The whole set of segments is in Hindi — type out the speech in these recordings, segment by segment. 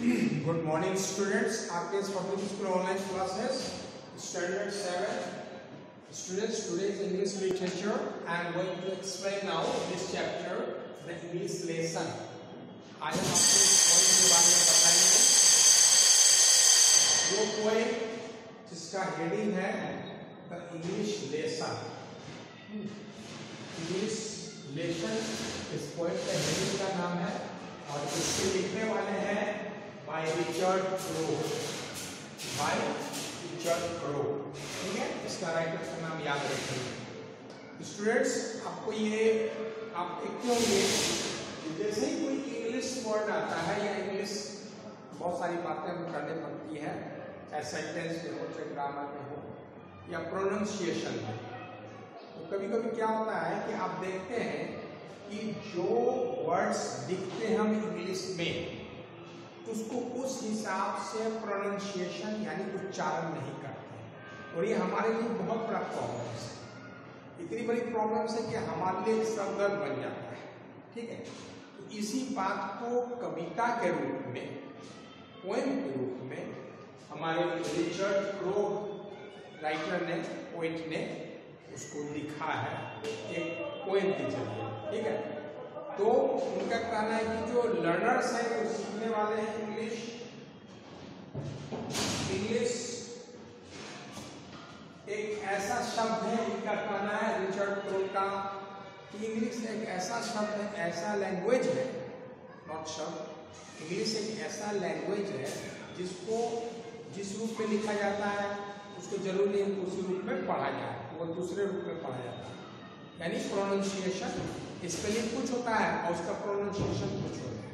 गुड मॉर्निंग स्टूडेंट्स, आपके इस public school online classes standard 7 students, today's English literature I am going to explain now this chapter, the English lesson. आज हम आपको इस पॉइंट के बारे में बताएंगे। वो पॉइंट जिसका हेडिंग है the English lesson. English lesson इस पॉइंट का हेडिंग का नाम है और इसके लिखने वाले हैं बाय रिचर्ड क्रो। ठीक है, इसका राइटर का नाम याद रखेंगे। स्टूडेंट्स, आपको ये आप देखते होंगे जैसे ही कोई इंग्लिश वर्ड आता है या इंग्लिश बहुत सारी बातें हम करने पड़ती है, चाहे सेंटेंस में हो, चाहे ग्रामर में हो या प्रोनाउंसिएशन में। तो कभी कभी क्या होता है कि आप देखते हैं कि जो वर्ड्स दिखते हैं हम इंग्लिश में तो उसको उस हिसाब से प्रोनाउंसिएशन यानी उच्चारण नहीं करते, और ये हमारे लिए बहुत बड़ा प्रॉब्लम है। इतनी बड़ी प्रॉब्लम है कि हमारे लिए संदर्भ बन जाता है। ठीक है, तो इसी बात को कविता के रूप में, पोएम के रूप में हमारे रिचर्ड क्रो राइटर ने, पोएट ने उसको लिखा है एक पोएम के जरिए। ठीक है, तो उनका कहना है कि जो लर्नर्स हैं, जो सीखने वाले हैं इंग्लिश एक ऐसा शब्द है, इनका कहना है रिचर्ड क्रो का कि इंग्लिश एक ऐसा शब्द है, ऐसा लैंग्वेज है, नॉट शब्द, इंग्लिश एक ऐसा लैंग्वेज है जिसको जिस रूप में लिखा जाता है उसको जरूरी नहीं उसी रूप में पढ़ा जाए, वो दूसरे रूप में पढ़ा जाता है। यानी प्रोनाउंसिएशन, स्पेलिंग कुछ होता है और उसका प्रोनाउंसिएशन कुछ होता है,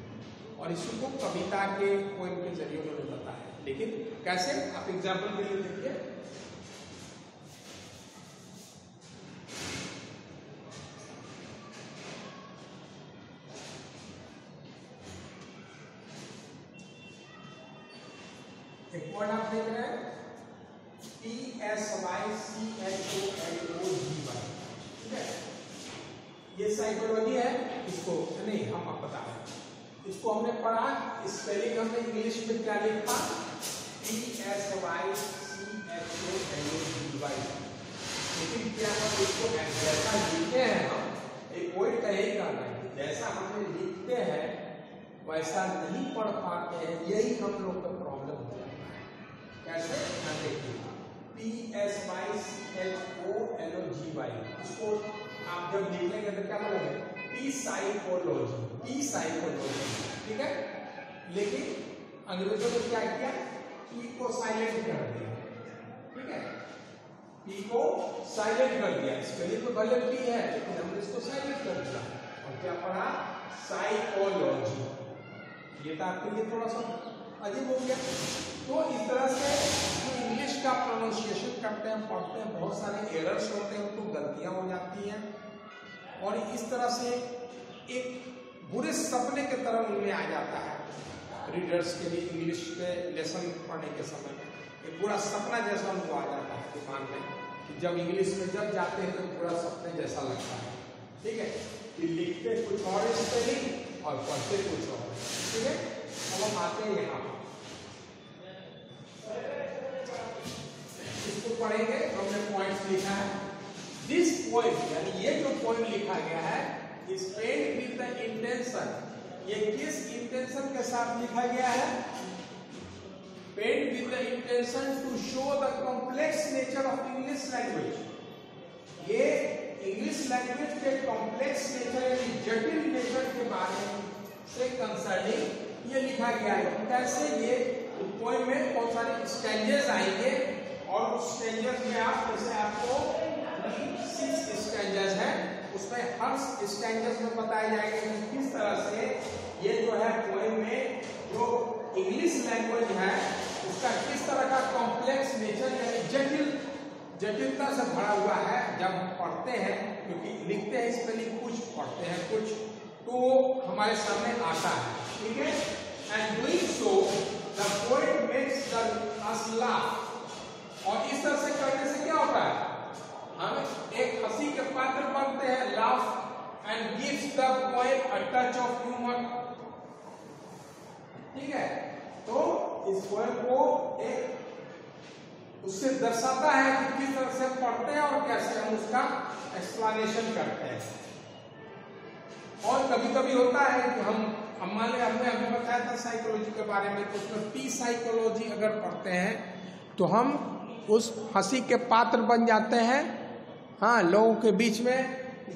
और इसी को कविता के पोएम के जरिए उन्होंने बताया। लेकिन कैसे, आप एग्जाम्पल के लिए देखिए। एक वर्ड आप देख रहे हैं PSYCHOLOGY। ठीक है, ये साइकोलॉजी है, इसको नहीं हम आप बता रहे हैं, इसको हमने पढ़ा। स्पेलिंग हमने इंग्लिश में क्या लिखा, PSYCHOLOGY। लेकिन क्या हम इसको जैसा लिखते हैं, हम एक पोएट का यही कहना है, जैसा हमने लिखते हैं वैसा नहीं पढ़ पाते हैं, यही हम लोग का प्रॉब्लम हो जाता है। कैसे, देखिए PSYCHOLOGY, इसको आप जब लिखेंगे तो क्या बोलेंगे, पी साइकोलॉजी। ठीक है, लेकिन अंग्रेजों ने क्या किया, पी को साइलेंट कर दिया। ठीक है, पी को साइलेंट कर दिया, स्पेलिंग तो भले पी है लेकिन हमने इसको साइलेंट कर दिया और क्या पढ़ा, साइकोलॉजी। ये तो आपके लिए थोड़ा सा अजीब हो गया। तो इस तरह से जो इंग्लिश का प्रोनाउंसिएशन करते हैं, पढ़ते हैं, बहुत सारे एरर्स होते हैं, उनको गलतियां हो जाती हैं, और इस तरह से एक बुरे सपने की तरह उनमें आ जाता है रीडर्स के लिए। इंग्लिश के लेसन पढ़ने के समय एक बुरा सपना जैसा उनको आ जाता है दिमाग में कि जब इंग्लिश में जब जाते हैं तो बुरा सपने जैसा लगता है। ठीक है, कि लिखते कुछ और स्पेलिंग और पढ़ते कुछ और। ठीक है, अब हम आते हैं यहाँ, इसको पढ़ेंगे। हमने पॉइंट्स लिखा है। दिस पॉइंट यानी ये जो पॉइंट लिखा गया है, is paid with the intention, ये किस इंटेंशन के साथ लिखा गया है, paid with the intention to show the complex nature of English language. ये इंग्लिश लैंग्वेज के कॉम्प्लेक्स नेचर यानी जटिल नेचर के बारे से कंसर्निंग ये लिखा गया है। कैसे, ये पोएम में बहुत सारे स्टैंजेस आएंगे और उस स्टैंजेस में आप जैसे आपको 6 स्टैंजेस है, उसमें हर स्टैंजेस में बताया जाएगा कि किस तरह से ये जो है पोएम में जो इंग्लिश लैंग्वेज है उसका किस तरह का कॉम्प्लेक्स नेचर यानी जटिलता से भरा हुआ है। जब हम पढ़ते हैं, क्योंकि लिखते हैं स्पेलिंग कुछ, पढ़ते हैं कुछ, तो हमारे सामने आता है। ठीक है, and doing so the poet makes us laugh. और इस तरह से करने से क्या होता है, हम एक हंसी के पात्र बनते हैं, laugh and gives the poem a touch of humour. ठीक है, इस पोएम को एक उससे दर्शाता है कि किस तरह से हम पढ़ते हैं और कैसे हम उसका एक्सप्लेनेशन करते हैं। और कभी कभी होता है कि हम मान लिया हमने अभी बताया था साइकोलॉजी के बारे में, तो उसमें पी साइकोलॉजी अगर पढ़ते हैं तो हम उस हंसी के पात्र बन जाते हैं। हाँ, लोगों के बीच में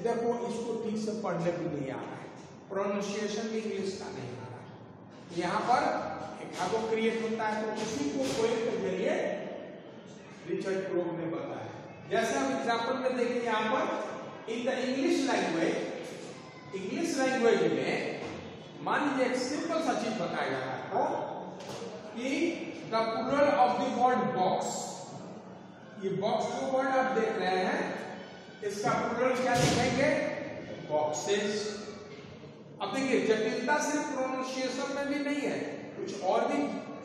देखो इसको ठीक से पढ़ने भी नहीं आ रहा है, प्रोनाउंसिएशन भी इंग्लिश का नहीं आ रहा है, यहाँ पर एक हागो क्रिएट होता है। तो उसी को पोएम के जरिए रिचर्ड क्रोग ने बताया। जैसे हम एग्जाम्पल में देखें यहाँ पर इन द इंग्लिश लैंग्वेज में मान लीजिए एक सिंपल सा चीज बताया जा रहा है कि the plural of the word box, ये बॉक्स जो वर्ड आप देख रहे हैं इसका प्लूरल क्या लिखेंगे? बॉक्सेस। अब देखिए जटिलता सिर्फ प्रोनाउंसिएशन में भी नहीं है, कुछ और भी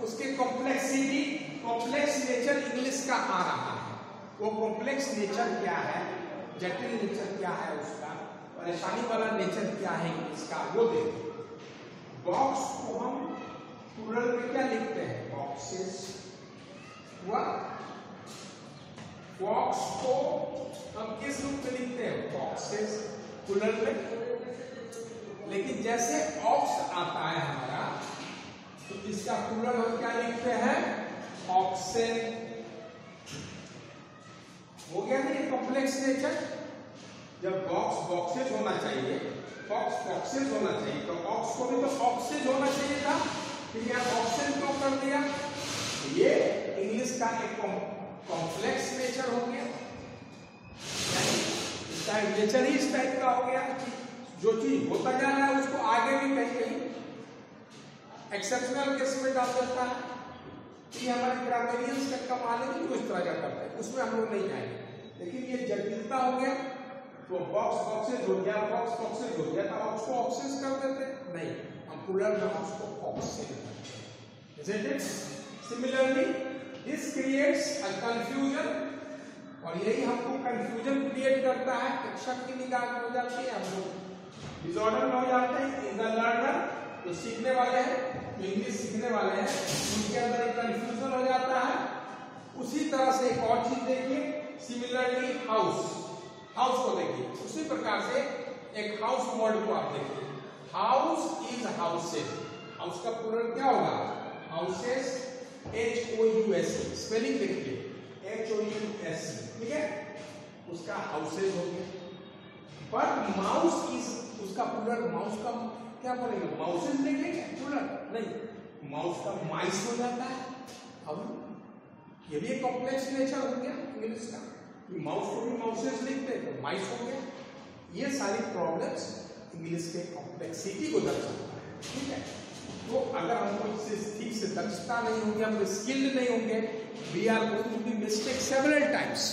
उसके कॉम्प्लेक्स नेचर इंग्लिश का आ रहा है। वो कॉम्प्लेक्स नेचर क्या है, जटिल नेचर क्या है, उसका परेशानी वाला नेचर क्या है इंग्लिश का, वो देखिए। बॉक्स को हम प्लूरल में क्या लिखते हैं? बॉक्सेस हुआ। बॉक्स को हम किस रूप में लिखते हैं? बॉक्सेस प्लूरल में। लेकिन जैसे ऑक्स आता है हमारा तो इसका प्लूरल हम क्या लिखते हैं? ऑक्सेन। हो गया ना ये कॉम्प्लेक्स नेचर। जब बॉक्स बॉक्सेस होना चाहिए, बॉक्स बॉक्सेस होना चाहिए, तो ऑक्स को भी तो ऑक्सेज होना चाहिए था, फिर यहाँ ऑक्सेन क्यों कर दिया? ये इंग्लिश का एक कॉम्प्लेक्स नेचर हो गया, इसका नेचर ही इस टाइप का हो गया। जो चीज होता जा रहा है उसको आगे भी कहीं कहीं एक्सेप्शनल केस में डाल देता है कि हमारे ग्रामेरियंस का कमाल है कि इस तरह का करते हैं, उसमें हम लोग नहीं जाएंगे। लेकिन ये जटिलता हो गया तो बॉक्स बॉक्सेज हो गया, बॉक्स बॉक्सेज हो गया, तो ऑक्स को ऑक्सेज कर देते नहीं, हम प्लूरल में ऑक्स को ऑक्सेज करते हैं। Similarly this creates a confusion, और यही हमको कंफ्यूजन क्रिएट करता है, एक शक की निगाह हो जाती है, हम लोग डिसऑर्डर में हो जाते हैं। इन द लर्नर, जो सीखने वाले हैं, जो इंग्लिश सीखने वाले हैं, उनके अंदर एक कंफ्यूजन हो जाता है। उसी तरह से एक और चीज देखिए, सिमिलरली हाउस, हाउस को देखिए, उसी प्रकार से एक हाउस वर्ड को आप देखिए, हाउस इज हाउसेस, हाउस का प्लूरल क्या होगा? हाउसेस, HOUSE, स्पेलिंग देखिए HOUSE, ठीक है, उसका हाउसेस हो गया। पर माउस इज, उसका प्लूरल माउस का क्या बोलेंगे? माउसेस लिखेंगे प्लूरल नहीं, माउस का माइस हो जाता है। अब ये भी एक कॉम्प्लेक्स नेचर हो गया इंग्लिश का, माउस को भी माउसेस लिखते हैं तो माइस हो गया। ये सारी प्रॉब्लम्स इंग्लिश के कॉम्प्लेक्सिटी को दर्शाता है, ठीक है। तो अगर हमको इससे ठीक से दक्षता नहीं होगी, हम स्किल्ड नहीं होंगे, we are going to be mistake several times,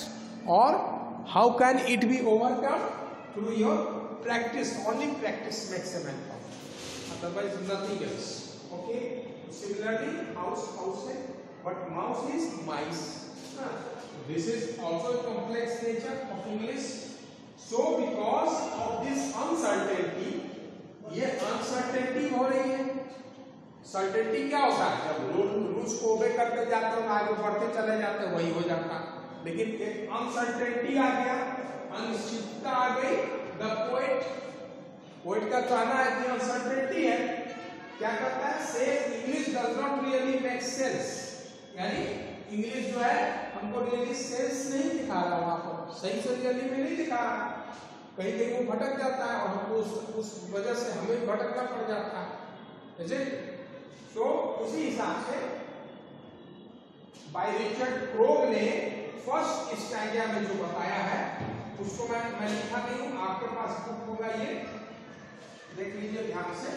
और how can it be overcome? Through your practice. Only practice makes a man perfect, otherwise nothing else. Okay, similarly house, but mouse is mice. This is also a complex nature of English. So because of this uncertainty, ये uncertainty हो रही है। certainty क्या होता है? जब रूल्स को ओबे करते जाते हो, आगे बढ़ते चले जाते हो, वही हो जाता। लेकिन एक अनसर्टेनिटी आ गया, अनिश्चितता आ गई। The poet का कहना है कि अनसर्टेनिटी है, क्या कहता है? Says English does not really make sense, यानी इंग्लिश जो है हमको रियली सेंस नहीं दिखा रहा, वहां पर सही से रियली में नहीं दिखा रहा, कहीं कहीं वो भटक जाता है, और हमको उस वजह से हमें भटकना पड़ जाता है। तो उसी हिसाब से बाय रिचर्ड क्रोग ने फर्स्ट स्टैंजा में जो बताया है उसको मैं लिखा नहीं हूं, आपके पास बुक होगा, ये देख लीजिए ध्यान से।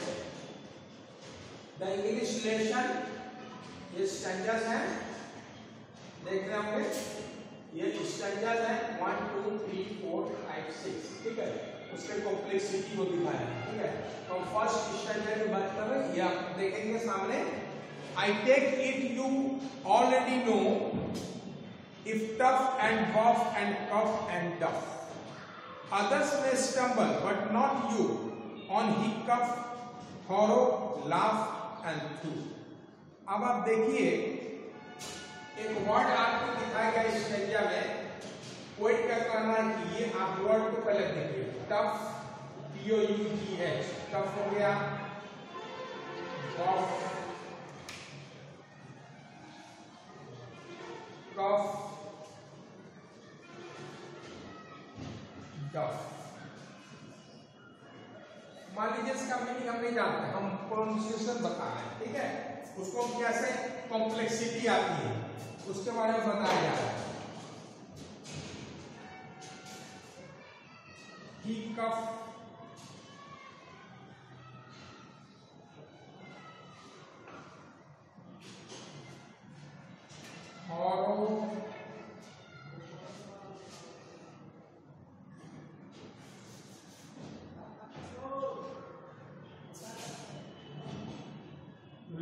द इंग्लिश लेसन, ये स्टैंजास हैं, देख रहे होंगे, ये स्टैंजास हैं 1 2 3 4 5 6, ठीक है। उसके कॉम्प्लेक्सिटी को दिखाया, ठीक है। तो फर्स्ट स्टैंजा की बात कर रहे हैं, ये आप देखेंगे सामने। I take it you already know if tough and buff and tough and tough. Others may stumble, but not you, on hiccup, horror, laugh and through. अब आप देखिए एक वर्ड आपको दिखाया गया इस स्टेंजा में, पोएट का कहना है कि ये आप वर्ड को पहले देखिए, टफ, TOUGH, टफ हो गया, कफ, कफ, डफ। मान लीजिए इसका मीनिंग हम नहीं जानते, हम प्रोनाउंसिएशन बता रहे हैं, ठीक है, उसको हम कैसे कॉम्प्लेक्सिटी आती है उसके बारे में बताया जा रहा है। Hiccough, borough,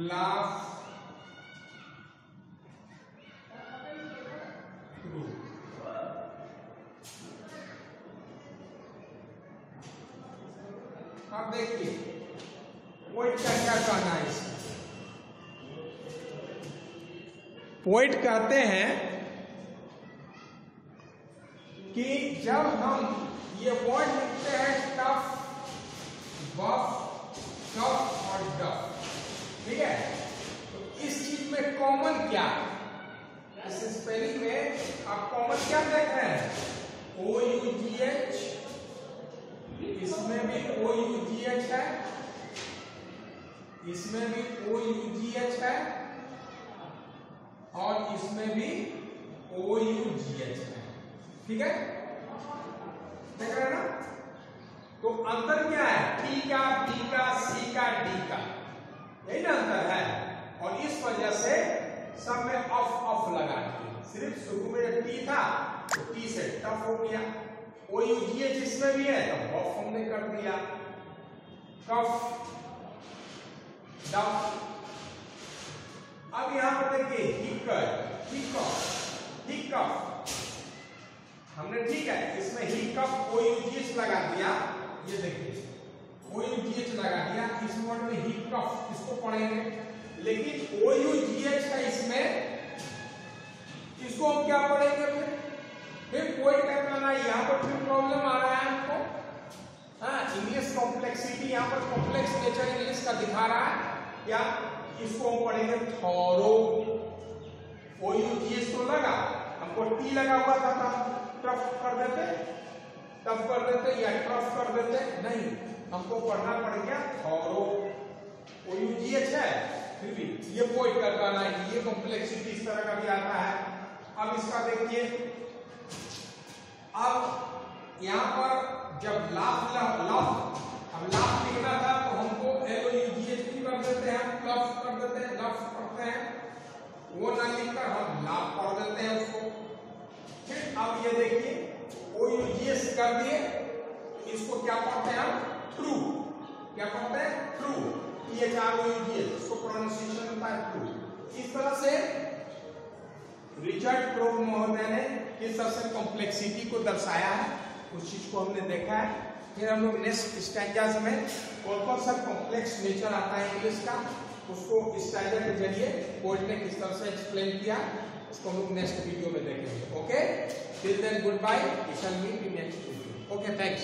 laugh, through। अब देखिए पोएट का क्या कहना है इसमें। पोएट कहते हैं कि जब हम ये वर्ड लिखते हैं टफ, बफ, कफ और डफ, ठीक है, तो इस चीज में कॉमन क्या, इस स्पेलिंग में आप कॉमन क्या देख रहे हैं, OUGH, इसमें भी OUGH है, इसमें भी OUGH है और इसमें भी OUGH है, ठीक है, देख रहे हैं ना। तो अंतर क्या है, टी का, बी का, सी का, डी का, यही ना अंतर है। और इस वजह से सब में ऑफ लगा दिए, सिर्फ शुरू में जब टी था तो टी से टफ हो गया, OUGH इसमें भी है तो ऑफ हमने कर दिया, कफ, डफ। अब यहां पर देखिए हिकर, हिकअप, हिकअप हमने, ठीक है, इसमें हिकअप OUGH लगा दिया, ये देखिए OUGH लगा दिया, इस वर्ड में हिकअप इसको पढ़ेंगे, लेकिन OUGH है इसमें, इसको हम क्या पढ़ेंगे फिर पोएट का कहना है यहाँ पर फिर प्रॉब्लम आ रहा है आपको, हाँ, इंग्लिश कॉम्प्लेक्सिटी, यहाँ पर कॉम्प्लेक्स नेचर इंग्लिश का दिखा रहा है क्या, इसको हम पढ़ेंगे थॉरो, OUGH तो लगा, हमको टी लगा हुआ था तो टफ कर देते, टफ कर देते या टफ कर देते, नहीं, हमको पढ़ना पड़ गया थॉरो, OUGH है, फिर भी ये पोएट का कहना है कि ये कॉम्प्लेक्सिटी इस तरह का भी आता है। अब इसका देखिए, अब यहां पर जब लाफ लिखना था तो हमको LOUGH कर देते हैं, लफ कर देते हैं, लफ करते हैं, वो ना लिखकर हम लाफ कर देते हैं उसको। फिर अब ये देखिए OUGH कर दिए, इसको क्या पढ़ते हैं हम, थ्रू, क्या पढ़ते हैं, थ्रू, THROUGH, इसको प्रोनाउंसिएशन होता है थ्रू। इस तरह से रिचर्ड क्रोव महोदय ने किस तरह से कॉम्प्लेक्सिटी को दर्शाया है उस चीज को हमने देखा है। फिर हम लोग नेक्स्ट स्टैंजास में कौन सा कॉम्प्लेक्स नेचर आता है इंग्लिश का, उसको स्टैंजा के जरिए पोएट ने किस तरह से एक्सप्लेन किया, उसको हम लोग नेक्स्ट वीडियो में देखेंगे। Okay, till then good bye, we shall meet in next video. Okay, thanks.